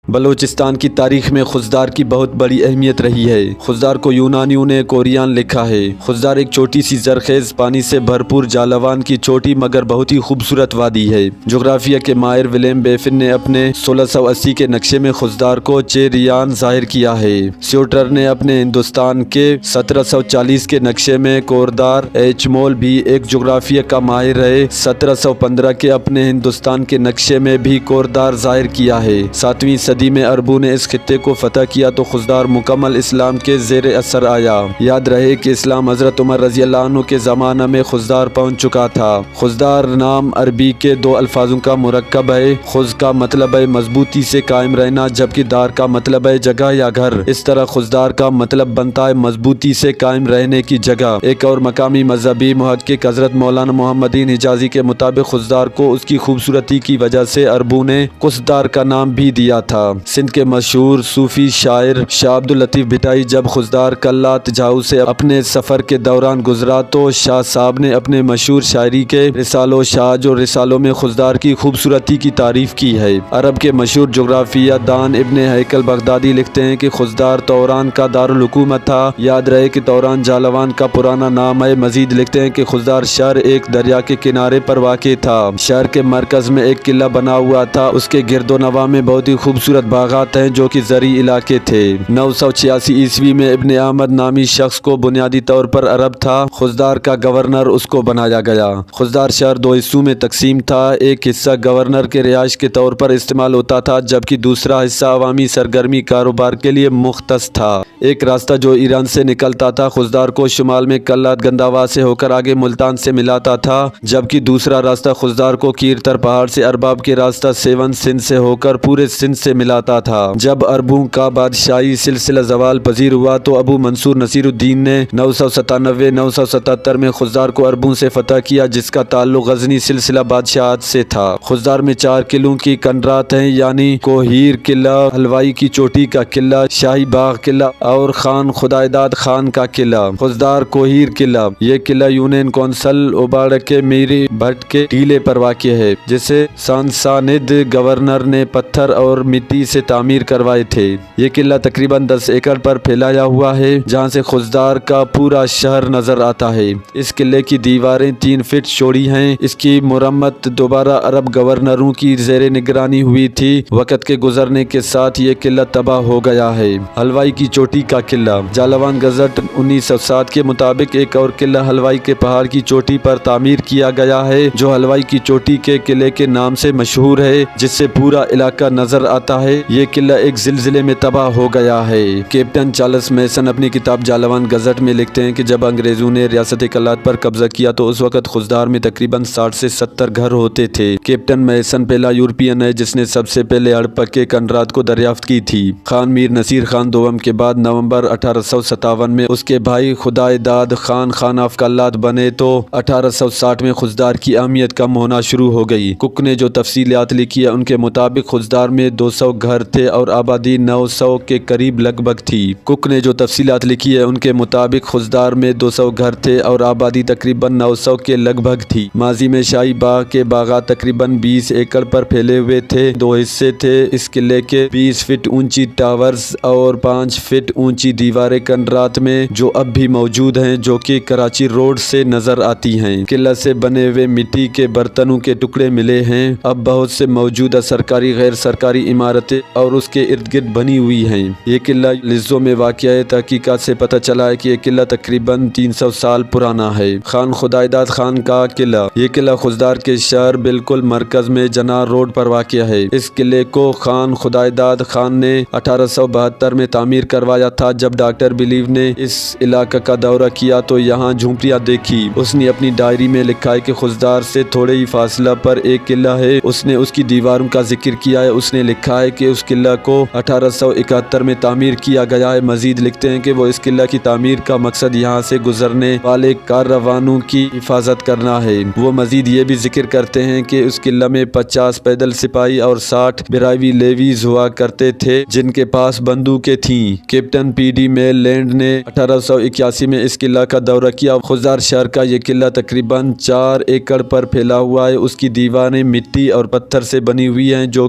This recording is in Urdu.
بلوچستان کی تاریخ میں خضدار کی بہت بڑی اہمیت رہی ہے۔ خضدار کو یونانیوں نے کوریان لکھا ہے۔ خضدار ایک چھوٹی سی زرخیز پانی سے بھرپور جالوان کی چھوٹی مگر بہت ہی خوبصورت وادی ہے۔ جغرافیہ کے ماہر ولیم بیفن نے اپنے 1680 کے نقشے میں خضدار کو چیریان ظاہر کیا ہے۔ سیوٹر نے اپنے ہندوستان کے 1740 کے نقشے میں کوردار ایچمول بھی ایک جغرافیہ کا ماہر ہے۔ 1715 کے اپنے ہندوستان کے نقشے میں بھی کوردار ظاہر کیا ہے۔ 7ویں صدی میں عربوں نے اس خطے کو فتح کیا تو خضدار مکمل اسلام کے زیر اثر آیا۔ یاد رہے کہ اسلام حضرت عمر رضی اللہ عنہ کے زمانہ میں خضدار پہنچ چکا تھا۔ خضدار نام عربی کے دو الفاظوں کا مرکب ہے۔ خض کا مطلب ہے مضبوطی سے قائم رہنا جبکہ دار کا مطلب ہے جگہ یا گھر۔ اس طرح خضدار کا مطلب بنتا ہے مضبوطی سے قائم رہنے کی جگہ۔ ایک اور مقامی مذہبی محقق حضرت مولانا محمد حجازی کے مطابق خضدار کو اس کی خوبصورتی کی وجہ سے عربوں نے قصدار کا نام بھی دیا تھا۔ سندھ کے مشہور صوفی شاعر شاہ عبداللطیف بھٹائی جب خضدار قلعہ جاؤ سے اپنے سفر کے دوران گزرا تو شاہ صاحب نے اپنے مشہور شاعری کے رسالوں شاج اور رسالوں میں خضدار کی خوبصورتی کی تعریف کی ہے۔ عرب کے مشہور جغرافیہ دان ابن ہیکل بغدادی لکھتے ہیں کہ خضدار توران کا دارالحکومت تھا۔ یاد رہے کہ توران جالوان کا پرانا نام ہے۔ مزید لکھتے ہیں کہ خضدار شہر ایک دریا کے کنارے پر واقع تھا۔ شہر کے مرکز میں ایک قلعہ بنا ہوا تھا۔ اس کے گرد و نواح میں بہت ہی خوبصورت باغات ہیں جو کہ زرعی علاقے تھے۔ 986 عیسوی میں ابن احمد نامی شخص کو بنیادی طور پر عرب تھا خضدار کا گورنر اس کو بنایا گیا۔ خضدار شہر دو حصوں میں تقسیم تھا۔ ایک حصہ گورنر کے رہائش کے طور پر استعمال ہوتا تھا جبکہ دوسرا حصہ عوامی سرگرمی کاروبار کے لیے مختص تھا۔ ایک راستہ جو ایران سے نکلتا تھا خضدار کو شمال میں قلعہ گندھاوا سے ہو کر آگے ملتان سے ملاتا تھا جبکہ دوسرا راستہ خضدار کو کیرتر پہاڑ سے ارباب کے راستہ سیون سندھ سے ہو کر پورے سندھ سے ملاتا تھا۔ جب عربوں کا بادشاہی سلسلہ زوال پذیر ہوا تو ابو منصور نصیر الدین نے 997-977 میں خضدار کو عربوں سے فتح کیا جس کا تعلق غزنی سلسلہ بادشاہت سے تھا۔ خضدار میں 4 قلعوں کی کنرات ہیں یعنی کوہیر قلعہ، حلوائی کی چوٹی کا قلعہ، شاہی باغ قلعہ اور خان خدائیداد خان کا قلعہ۔ خضدار کوہیر قلعہ یہ قلعہ یونین کونسل اوباڑ کے میری بھٹ کے ٹیلے پر واقع ہے جسے سانسانید گورنر نے پتھر اور مٹی سے تعمیر کروائے تھے۔ یہ قلعہ تقریباً 10 ایکڑ پر پھیلایا ہوا ہے جہاں سے خضدار کا پورا شہر نظر آتا ہے۔ اس قلعے کی دیواریں 3 فٹ چوڑی ہیں۔ اس کی مرمت دوبارہ عرب گورنروں کی زیر نگرانی ہوئی تھی۔ وقت کے گزرنے کے ساتھ یہ قلعہ تباہ ہو گیا ہے۔ حلوائی کی چوٹی کا قلعہ جالوان گزٹ 1907 کے مطابق ایک اور قلعہ حلوائی کے پہاڑ کی چوٹی پر تعمیر کیا گیا ہے جو حلوائی کی چوٹی کے قلعے کے نام سے مشہور ہے جس سے پورا علاقہ نظر آتا ہے۔ یہ قلعہ ایک زلزلے میں تباہ ہو گیا ہے۔ کیپٹن چارلس میسن اپنی کتاب جالوان گزٹ میں لکھتے ہیں کہ جب انگریزوں نے ریاست قلات پر قبضہ کیا تو اس وقت خضدار میں تقریباً 60 سے 70 گھر ہوتے تھے۔ کیپٹن میسن پہلا یورپین ہے جس نے سب سے پہلے ہڑپکے کنرات کو دریافت کی تھی۔ خان میر نصیر خان دوم کے بعد نومبر 1857 میں اس کے بھائی خدائیداد خان خان آف قلات بنے تو 1860 میں خضدار کی اہمیت کم ہونا شروع ہو گئی۔ کک نے جو تفصیلات لکھی ہے ان کے مطابق خضدار میں 200 گھر تھے اور آبادی 900 کے قریب لگ بھگ تھی۔ کک نے جو تفصیلات لکھی ہے ان کے مطابق خضدار میں 200 گھر تھے اور آبادی تقریباً 900 کے لگ بھگ تھی۔ ماضی میں شاہی باغ کے باغات تقریباً 20 ایکڑ پر پھیلے ہوئے تھے۔ 2 حصے تھے۔ اس قلعے کے 20 فٹ اونچی ٹاورز اور 5 فٹ اونچی دیواریں کنرات میں جو اب بھی موجود ہیں جو کہ کراچی روڈ سے نظر آتی ہیں۔ قلعہ سے بنے ہوئے مٹی کے برتنوں کے ٹکڑے ملے ہیں۔ اب بہت سے موجودہ سرکاری غیر سرکاری عمارتیں اور اس کے ارد گرد بنی ہوئی ہیں۔ یہ قلعہ لزوں میں واقع ہے۔ تحقیقات سے پتہ چلا ہے کہ یہ قلعہ تقریباً 300 سال پرانا ہے۔ خان خدائیداد خان کا قلعہ یہ قلعہ خضدار کے شہر بالکل مرکز میں جناح روڈ پر واقع ہے۔ اس قلعے کو خان خدائیداد خان نے 1872 میں تعمیر کروایا تھا۔ جب ڈاکٹر بلیو نے اس علاقہ کا دورہ کیا تو یہاں جھونپڑیاں دیکھی۔ اس نے اپنی ڈائری میں لکھا ہے کہ خضدار سے تھوڑے ہی فاصلہ پر ایک قلعہ ہے۔ اس نے اس کی دیواروں کا ذکر کیا ہے۔ اس نے لکھا ہے کہ اس قلعہ کو 1871 میں تعمیر کیا گیا ہے۔ مزید لکھتے ہیں کہ وہ اس قلعہ کی تعمیر کا مقصد یہاں سے گزرنے والے کاروانوں کی حفاظت کرنا ہے۔ وہ مزید یہ بھی ذکر کرتے ہیں کہ اس قلعہ میں 50 پیدل سپاہی اور 60 براوی لیویز ہوا کرتے تھے جن کے پاس بندوقیں تھیں۔ کیپٹن پی ڈی میل لینڈ نے 1881 میں اس قلعہ کا دورہ کیا۔ خضدار شہر کا یہ قلعہ تقریباً 4 ایکڑ پر پھیلا ہوا ہے۔ اس کی دیواریں مٹی اور پتھر سے بنی ہوئی ہیں جو